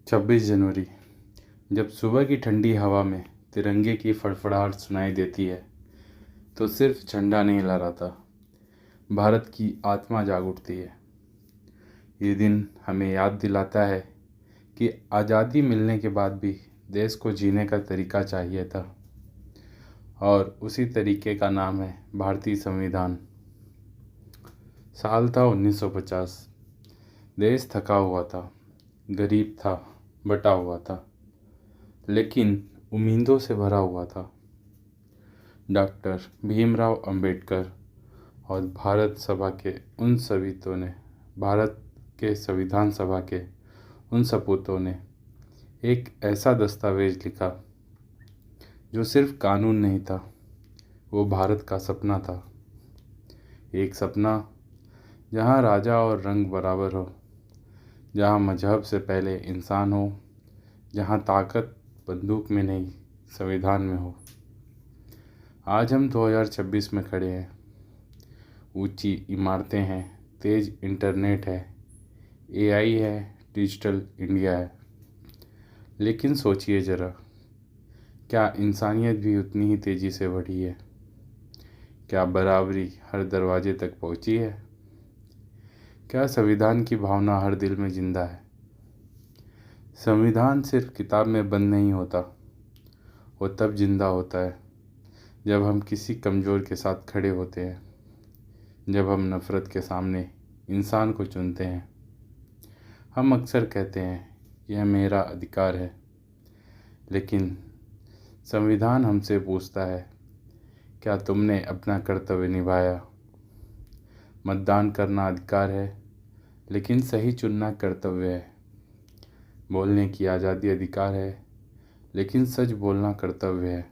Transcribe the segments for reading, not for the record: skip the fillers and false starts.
26 जनवरी। जब सुबह की ठंडी हवा में तिरंगे की फड़फड़ाहट सुनाई देती है तो सिर्फ झंडा नहीं लहराता, भारत की आत्मा जाग उठती है। ये दिन हमें याद दिलाता है कि आज़ादी मिलने के बाद भी देश को जीने का तरीका चाहिए था, और उसी तरीके का नाम है भारतीय संविधान। साल था 1950। देश थका हुआ था, गरीब था, बटा हुआ था, लेकिन उम्मीदों से भरा हुआ था। डॉक्टर भीमराव अंबेडकर और भारत के संविधान सभा के उन सपूतों ने एक ऐसा दस्तावेज लिखा जो सिर्फ कानून नहीं था, वो भारत का सपना था। एक सपना जहाँ राजा और रंग बराबर हो, जहाँ मजहब से पहले इंसान हो, जहाँ ताकत बंदूक में नहीं संविधान में हो। आज हम 2026 में खड़े हैं। ऊंची इमारतें हैं, तेज इंटरनेट है, एआई है, डिजिटल इंडिया है, लेकिन सोचिए ज़रा, क्या इंसानियत भी उतनी ही तेज़ी से बढ़ी है? क्या बराबरी हर दरवाजे तक पहुंची है? क्या संविधान की भावना हर दिल में जिंदा है? संविधान सिर्फ किताब में बंद नहीं होता, वो तब जिंदा होता है जब हम किसी कमज़ोर के साथ खड़े होते हैं, जब हम नफ़रत के सामने इंसान को चुनते हैं। हम अक्सर कहते हैं यह मेरा अधिकार है, लेकिन संविधान हमसे पूछता है, क्या तुमने अपना कर्तव्य निभाया? मतदान करना अधिकार है, लेकिन सही चुनना कर्तव्य है। बोलने की आज़ादी अधिकार है, लेकिन सच बोलना कर्तव्य है।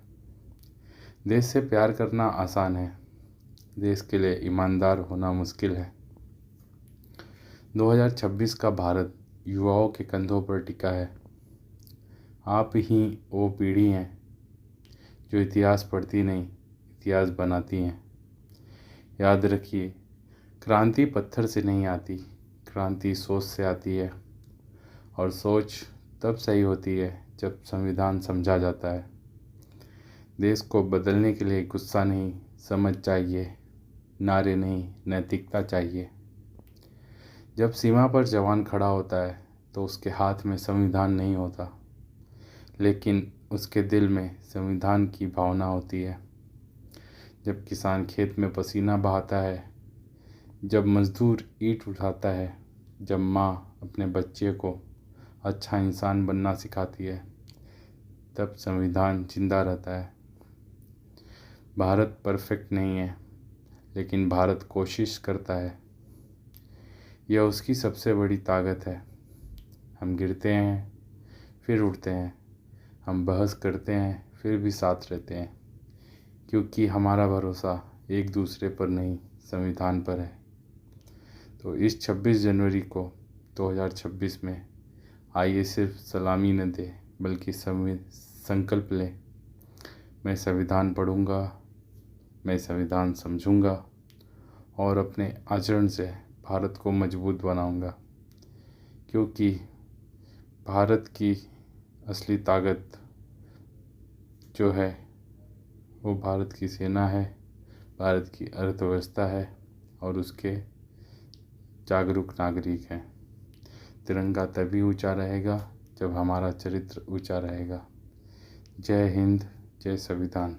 देश से प्यार करना आसान है, देश के लिए ईमानदार होना मुश्किल है। 2026 का भारत युवाओं के कंधों पर टिका है। आप ही वो पीढ़ी हैं जो इतिहास पढ़ती नहीं, इतिहास बनाती हैं। याद रखिए, क्रांति पत्थर से नहीं आती, क्रांति सोच से आती है, और सोच तब सही होती है जब संविधान समझा जाता है। देश को बदलने के लिए गुस्सा नहीं, समझ चाहिए, नारे नहीं, नैतिकता चाहिए। जब सीमा पर जवान खड़ा होता है तो उसके हाथ में संविधान नहीं होता, लेकिन उसके दिल में संविधान की भावना होती है। जब किसान खेत में पसीना बहाता है, जब मजदूर ईंट उठाता है, जब माँ अपने बच्चे को अच्छा इंसान बनना सिखाती है, तब संविधान जिंदा रहता है। भारत परफेक्ट नहीं है, लेकिन भारत कोशिश करता है। यह उसकी सबसे बड़ी ताकत है। हम गिरते हैं, फिर उठते हैं, हम बहस करते हैं, फिर भी साथ रहते हैं, क्योंकि हमारा भरोसा एक दूसरे पर नहीं, संविधान पर है। तो इस 26 जनवरी को 2026 में आइए सिर्फ सलामी न दे, बल्कि संकल्प लें, मैं संविधान पढ़ूंगा, मैं संविधान समझूंगा, और अपने आचरण से भारत को मजबूत बनाऊंगा, क्योंकि भारत की असली ताकत जो है वो भारत की सेना है, भारत की अर्थव्यवस्था है, और उसके जागरूक नागरिक हैं। तिरंगा तभी ऊंचा रहेगा जब हमारा चरित्र ऊंचा रहेगा। जय हिंद, जय संविधान।